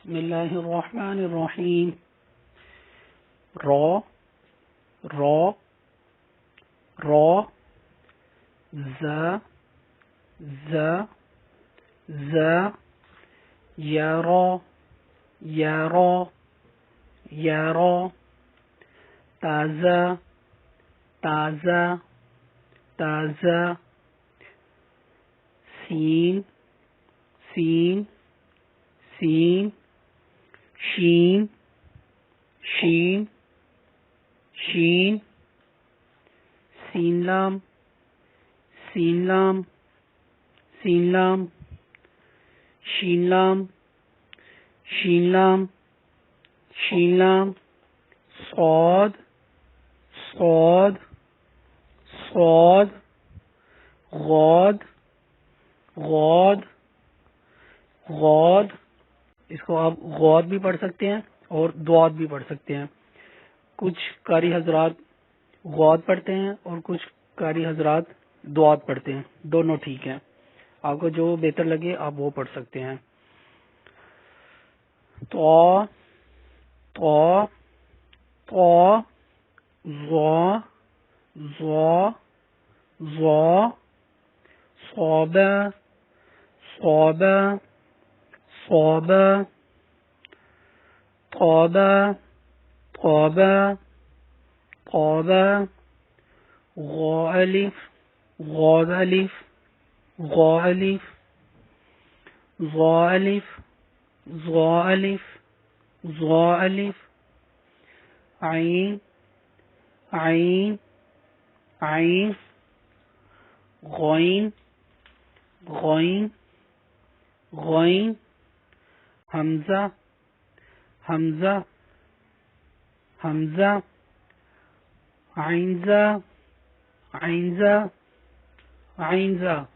بسم الله الرحمن الرحيم. را را را ز ز ز يرى يرى يرى تازه تازه تازه سين سين سين شين شين شين سين لام سين لام سين لام شين لام شين لام شين لام صاد صاد صاد غاد غاد غاد. اس کو آپ غاد بھی پڑھ سکتے ہیں اور دواد بھی پڑھ سکتے ہیں. کچھ قاری حضرات غاد پڑھتے ہیں اور کچھ قاری حضرات دواد پڑھتے ہیں. دونوں ٹھیک ہیں, آپ کو جو بہتر لگے آپ وہ پڑھ سکتے ہیں. تو تو تو ظا ظا ظا صاب صاب صاب طاب طاب طاب غا الف غا الف غا الف ظا الف ظا الف ظا الف عين عين عين غين غين غين حمزة حمزة حمزة عينزة عينزة عينزة